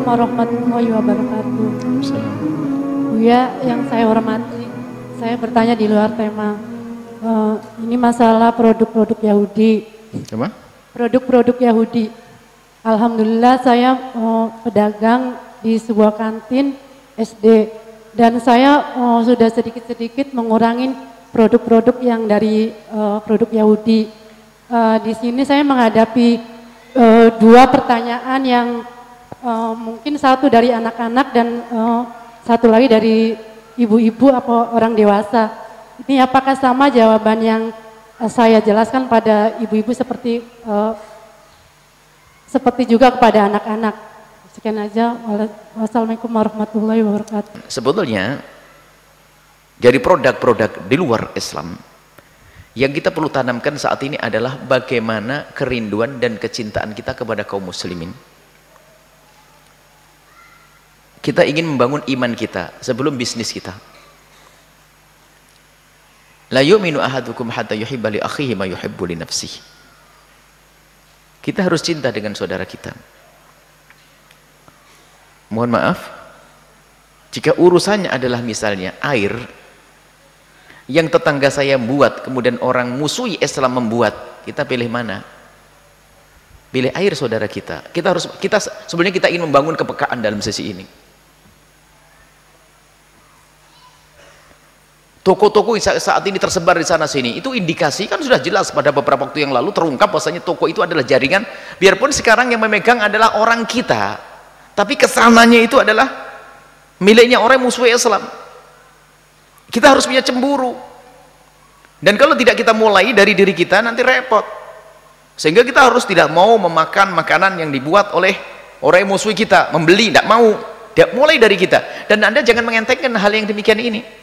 warahmatullahi wabarakatuh. Buya, yang saya hormati, saya bertanya di luar tema. Ini masalah produk-produk Yahudi. Apa? Produk-produk Yahudi. Alhamdulillah saya pedagang di sebuah kantin SD dan saya sudah sedikit-sedikit mengurangi produk-produk yang dari produk Yahudi. Di sini saya menghadapi dua pertanyaan yang mungkin satu dari anak-anak dan satu lagi dari ibu-ibu atau orang dewasa. Ini apakah sama jawaban yang saya jelaskan pada ibu-ibu seperti juga kepada anak-anak? Sekian aja. Wassalamualaikum warahmatullahi wabarakatuh. Sebetulnya dari produk-produk di luar Islam yang kita perlu tanamkan saat ini adalah bagaimana kerinduan dan kecintaan kita kepada kaum muslimin. Kita ingin membangun iman kita sebelum bisnis kita. La yu'minu ahadukum hatta yuhibba li akhihi ma yuhibbu li nafsihi. Kita harus cinta dengan saudara kita. Mohon maaf, jika urusannya adalah misalnya air yang tetangga saya buat, kemudian orang musuhi Islam membuat, kita pilih mana? Pilih air saudara kita. Sebenarnya kita ingin membangun kepekaan dalam sisi ini. Toko-toko saat ini tersebar di sana sini, itu indikasi kan sudah jelas pada beberapa waktu yang lalu terungkap bahwasanya toko itu adalah jaringan, biarpun sekarang yang memegang adalah orang kita, tapi kesananya itu adalah miliknya orang musuh Islam. Kita harus punya cemburu, dan kalau tidak kita mulai dari diri kita nanti repot, sehingga kita harus tidak mau memakan makanan yang dibuat oleh orang musuh kita, membeli, tidak mau, mulai dari kita. Dan Anda jangan mengentengkan hal yang demikian ini.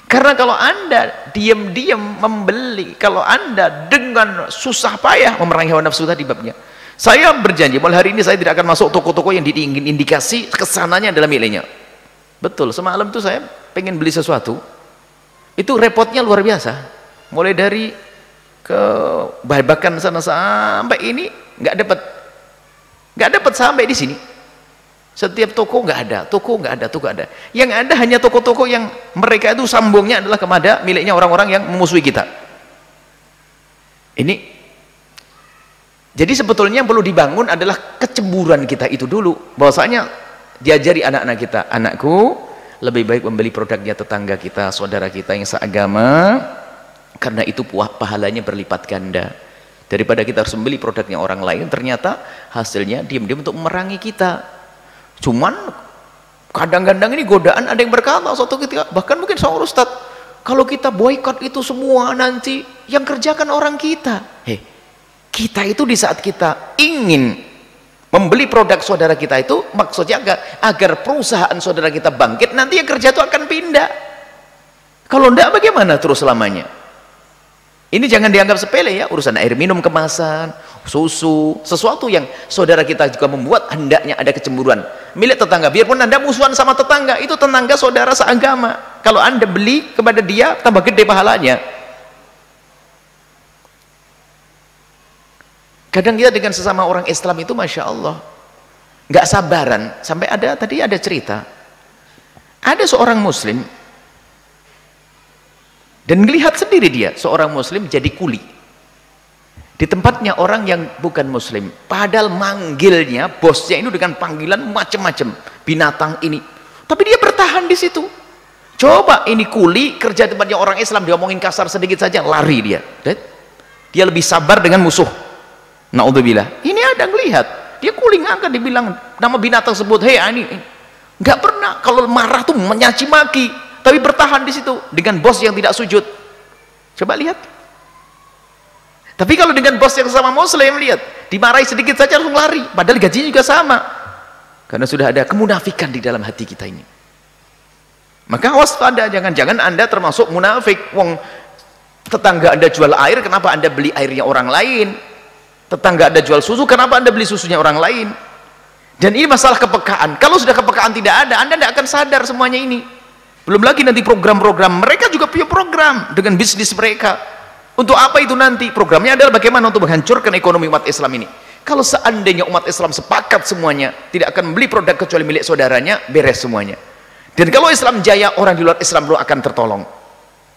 Karena kalau Anda diam-diam membeli, kalau Anda dengan susah payah memerangi hawa nafsu tadi babnya, saya berjanji mulai hari ini saya tidak akan masuk toko-toko yang diingin indikasi kesananya adalah miliknya. Betul, semalam itu saya pengen beli sesuatu, itu repotnya luar biasa. Mulai dari ke Babakan sana sampai ini nggak dapat sampai di sini. Setiap toko nggak ada, toko nggak ada. Yang ada hanya toko-toko yang mereka itu sambungnya adalah kepada miliknya orang-orang yang memusuhi kita. Ini, jadi sebetulnya yang perlu dibangun adalah kecemburuan kita itu dulu. Bahwasanya diajari anak-anak kita, anakku lebih baik membeli produknya tetangga kita, saudara kita yang seagama, karena itu pahalanya berlipat ganda. Daripada kita harus membeli produknya orang lain, ternyata hasilnya diam-diam untuk memerangi kita. Cuman kadang-kadang ini godaan, ada yang berkata suatu ketika, bahkan mungkin seorang ustaz, kalau kita boykot itu semua nanti yang kerjakan orang kita. Kita itu di saat kita ingin membeli produk saudara kita itu maksudnya agar perusahaan saudara kita bangkit, nanti yang kerja itu akan pindah. Kalau enggak bagaimana terus selamanya? Ini jangan dianggap sepele ya, urusan air minum kemasan, susu, sesuatu yang saudara kita juga membuat, hendaknya ada kecemburuan. Milik tetangga, biarpun Anda musuhan sama tetangga, itu tetangga saudara seagama. Kalau Anda beli kepada dia, tambah gede pahalanya. Kadang kita dengan sesama orang Islam itu Masya Allah nggak sabaran. Sampai tadi ada cerita, ada seorang muslim dan melihat sendiri dia, seorang muslim jadi kuli di tempatnya orang yang bukan muslim, padahal manggilnya bosnya itu dengan panggilan macam-macam binatang ini, tapi dia bertahan di situ. Coba ini kuli kerja di tempatnya orang Islam, diomongin kasar sedikit saja lari dia. Dia lebih sabar dengan musuh. Naudzubillah. Ini ada ngelihat, dia kuli ngangkat, dibilang nama binatang tersebut, hei ini nggak pernah kalau marah tuh menyaci maki, tapi bertahan di situ dengan bos yang tidak sujud. Coba lihat. Tapi kalau dengan bos yang sama muslim, lihat, dimarahi sedikit saja langsung lari, padahal gajinya juga sama. Karena sudah ada kemunafikan di dalam hati kita ini. Maka waspada, jangan-jangan Anda termasuk munafik. Wong tetangga Anda jual air, kenapa Anda beli airnya orang lain? Tetangga Anda jual susu, kenapa Anda beli susunya orang lain? Dan ini masalah kepekaan. Kalau sudah kepekaan tidak ada, Anda tidak akan sadar semuanya ini. Belum lagi nanti program-program, mereka juga punya program dengan bisnis mereka. Untuk apa itu nanti? Programnya adalah bagaimana untuk menghancurkan ekonomi umat Islam ini. Kalau seandainya umat Islam sepakat semuanya tidak akan beli produk kecuali milik saudaranya, beres semuanya. Dan kalau Islam jaya, orang di luar Islam belum akan tertolong,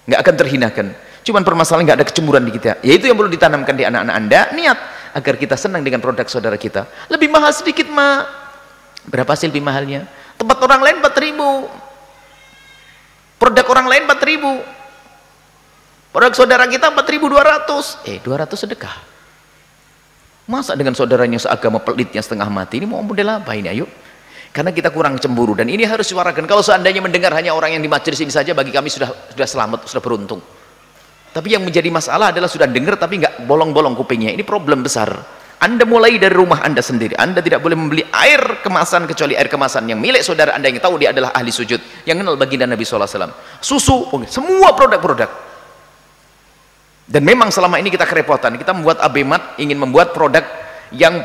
nggak akan terhinakan. Cuman permasalahan nggak ada kecemburuan di kita. Yaitu yang perlu ditanamkan di anak-anak Anda, niat agar kita senang dengan produk saudara kita. Lebih mahal sedikit mah, berapa sih lebih mahalnya? Tempat orang lain 4.000, produk orang lain 4.000, produk saudara kita 4.200. 200 sedekah. Masa dengan saudaranya seagama pelitnya setengah mati, ini mau model apa ini? Ayo, karena kita kurang cemburu. Dan ini harus suarakan. Kalau seandainya mendengar hanya orang yang di majelis ini saja, bagi kami sudah selamat, sudah beruntung. Tapi yang menjadi masalah adalah sudah dengar tapi nggak bolong-bolong kupingnya. Ini problem besar. Anda mulai dari rumah Anda sendiri. Anda tidak boleh membeli air kemasan kecuali air kemasan yang milik saudara Anda yang tahu dia adalah ahli sujud, yang kenal baginda Nabi SAW. Susu, semua produk-produk. Dan memang selama ini kita kerepotan. Kita membuat Abemat ingin membuat produk yang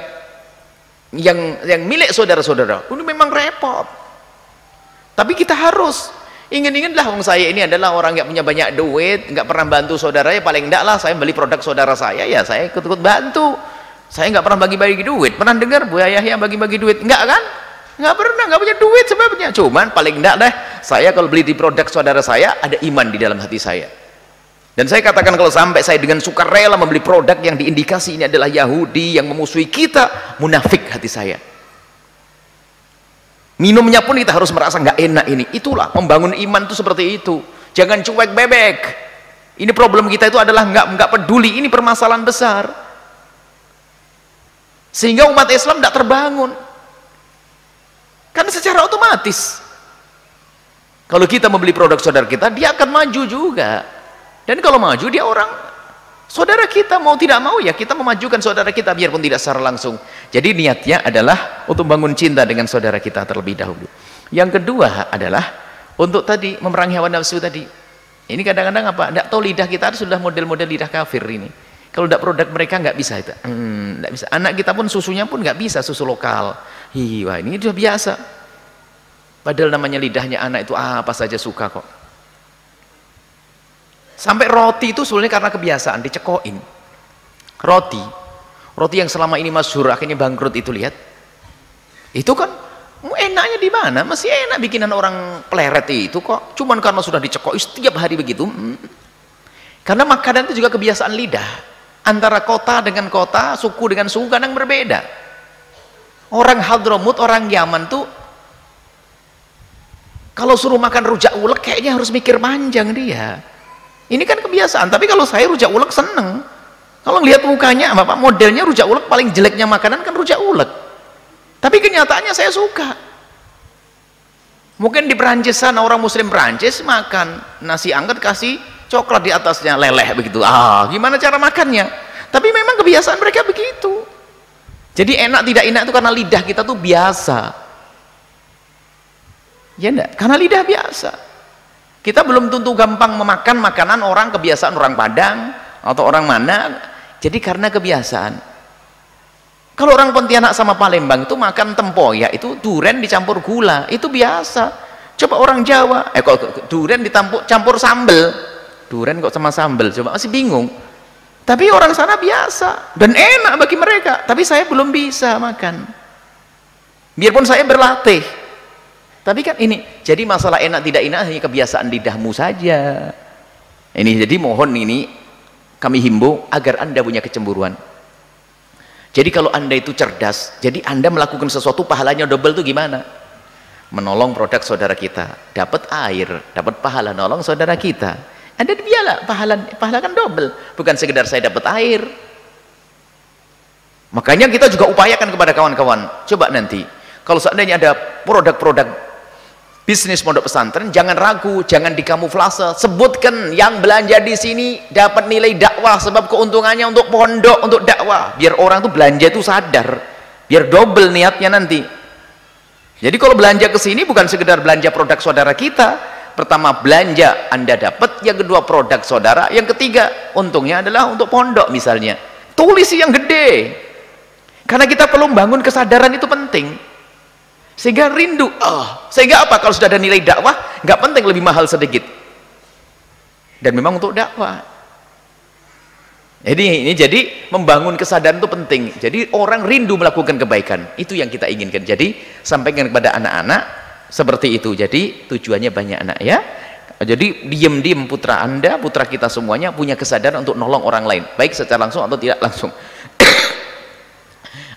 milik saudara-saudara. Ini memang repot. Tapi kita harus ingin-inginlah, wong saya ini adalah orang yang punya banyak duit, nggak pernah bantu saudara, ya paling enggak lah saya beli produk saudara saya, ya saya ikut-ikut bantu. Saya nggak pernah bagi-bagi duit. Pernah dengar Bu Yahya bagi-bagi duit? Enggak kan? Nggak pernah, nggak punya duit sebabnya. Cuman paling enggak deh, saya kalau beli di produk saudara saya, ada iman di dalam hati saya. Dan saya katakan kalau sampai saya dengan sukarela membeli produk yang diindikasi ini adalah Yahudi yang memusuhi kita, munafik hati saya. Minumnya pun kita harus merasa nggak enak ini. Itulah membangun iman itu seperti itu. Jangan cuek bebek. Ini problem kita itu adalah nggak peduli. Ini permasalahan besar. Sehingga umat Islam tidak terbangun. Karena secara otomatis kalau kita membeli produk saudara kita, dia akan maju juga. Dan kalau maju dia orang saudara kita, mau tidak mau ya kita memajukan saudara kita biarpun tidak secara langsung. Jadi niatnya adalah untuk bangun cinta dengan saudara kita terlebih dahulu. Yang kedua adalah untuk tadi memerangi hawa nafsu tadi. Ini kadang-kadang apa? Tidak tahu lidah kita sudah model-model lidah kafir ini. Kalau tidak produk mereka nggak bisa itu. Nggak bisa. Anak kita pun susunya pun nggak bisa susu lokal. Wah ini sudah biasa. Padahal namanya lidahnya anak itu apa saja suka kok. Sampai roti itu sebenarnya karena kebiasaan dicekokin. Roti yang selama ini masyhur akhirnya bangkrut itu, lihat. Itu kan enaknya di mana? Masih enak bikinan orang pleret itu kok. Cuman karena sudah dicekok setiap hari begitu. Karena makanan itu juga kebiasaan lidah. Antara kota dengan kota, suku dengan suku kadang berbeda. Orang Hadramut, orang Yaman tuh kalau suruh makan rujak ulek kayaknya harus mikir panjang dia. Ini kan kebiasaan, tapi kalau saya rujak ulek seneng. Kalau lihat mukanya, Bapak, modelnya rujak ulek paling jeleknya makanan kan rujak ulek. Tapi kenyataannya saya suka. Mungkin di Perancis sana orang muslim Perancis makan nasi anget kasih coklat di atasnya, leleh begitu. Gimana cara makannya? Tapi memang kebiasaan mereka begitu. Jadi enak tidak enak itu karena lidah kita tuh biasa. Ya enggak? Karena lidah biasa. Kita belum tentu gampang memakan makanan orang, kebiasaan orang Padang atau orang mana. Jadi karena kebiasaan. Kalau orang Pontianak sama Palembang itu makan tempoyak itu duren dicampur gula, itu biasa. Coba orang Jawa, kok duren campur sambel. Duren kok sama sambel, coba masih bingung. Tapi orang sana biasa dan enak bagi mereka. Tapi saya belum bisa makan. Biarpun saya berlatih. Tapi kan ini, jadi masalah enak tidak enak hanya kebiasaan lidahmu saja. Ini jadi mohon ini kami himbau agar Anda punya kecemburuan. Jadi kalau Anda itu cerdas, jadi Anda melakukan sesuatu pahalanya double itu gimana? Menolong produk saudara kita, dapat air, dapat pahala nolong saudara kita. Anda biarlah pahala kan double, bukan sekedar saya dapat air. Makanya kita juga upayakan kepada kawan-kawan, coba nanti kalau seandainya ada produk-produk bisnis pondok pesantren, jangan ragu, jangan dikamuflase, sebutkan yang belanja di sini dapat nilai dakwah, sebab keuntungannya untuk pondok, untuk dakwah, biar orang tuh belanja itu sadar, biar double niatnya nanti. Jadi kalau belanja ke sini bukan sekedar belanja produk saudara kita, pertama belanja Anda dapat, yang kedua produk saudara, yang ketiga untungnya adalah untuk pondok misalnya. Tulis yang gede, karena kita perlu bangun kesadaran itu penting. Sehingga rindu, sehingga apa? Kalau sudah ada nilai dakwah, nggak penting lebih mahal sedikit. Dan memang untuk dakwah. Jadi membangun kesadaran itu penting. Jadi orang rindu melakukan kebaikan, itu yang kita inginkan. Jadi sampaikan kepada anak-anak seperti itu. Jadi tujuannya banyak anak ya. Jadi diam-diam putra Anda, putra kita semuanya punya kesadaran untuk nolong orang lain, baik secara langsung atau tidak langsung.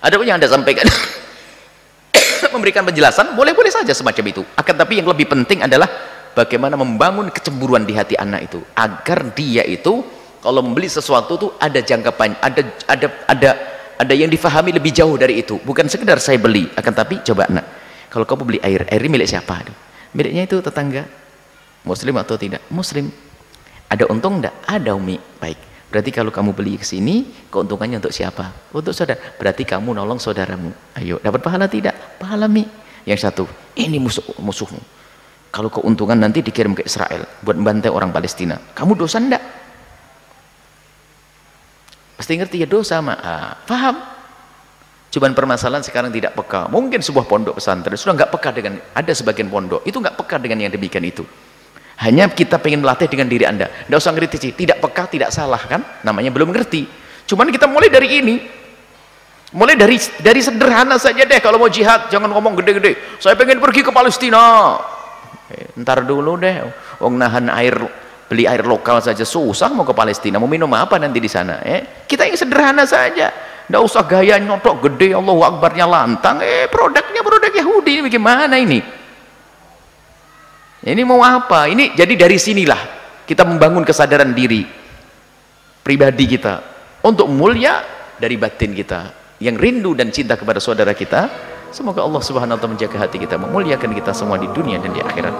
Ada pun yang Anda sampaikan memberikan penjelasan, boleh-boleh saja semacam itu. Akan tapi yang lebih penting adalah bagaimana membangun kecemburuan di hati anak itu, agar dia itu kalau membeli sesuatu tuh ada jangka panjang, ada yang difahami lebih jauh dari itu, bukan sekedar saya beli. Akan tapi coba nak, kalau kamu beli air ini milik siapa? Miliknya itu tetangga, muslim atau tidak muslim. Ada untung enggak? Ada, Umi. Baik, berarti kalau kamu beli ke sini, keuntungannya untuk siapa? Untuk saudara. Berarti kamu nolong saudaramu. Ayo, dapat pahala tidak? Pahala, Mi. Yang satu, ini musuhmu, kalau keuntungan nanti dikirim ke Israel buat membantai orang Palestina, kamu dosa enggak? Pasti ngerti ya, dosa mah. Paham? Cuman permasalahan sekarang tidak peka. Mungkin sebuah pondok pesantren sudah nggak peka dengan, ada sebagian pondok itu nggak peka dengan yang demikian itu. Hanya kita pengen melatih dengan diri Anda, nggak usah ngerti, tidak peka tidak salah kan, namanya belum ngerti. Cuman kita mulai dari ini, mulai dari sederhana saja deh. Kalau mau jihad jangan ngomong gede-gede, saya pengen pergi ke Palestina. Ntar dulu deh, nahan air, beli air lokal saja susah, mau ke Palestina mau minum apa nanti di sana? Kita yang sederhana saja, nggak usah gaya nyotok gede, Allahu Akbarnya lantang. Produknya produk Yahudi, ini bagaimana ini? Ini mau apa? Ini jadi dari sinilah kita membangun kesadaran diri pribadi kita untuk mulia dari batin kita yang rindu dan cinta kepada saudara kita. Semoga Allah Subhanahu wa taala menjaga hati kita, memuliakan kita semua di dunia dan di akhirat.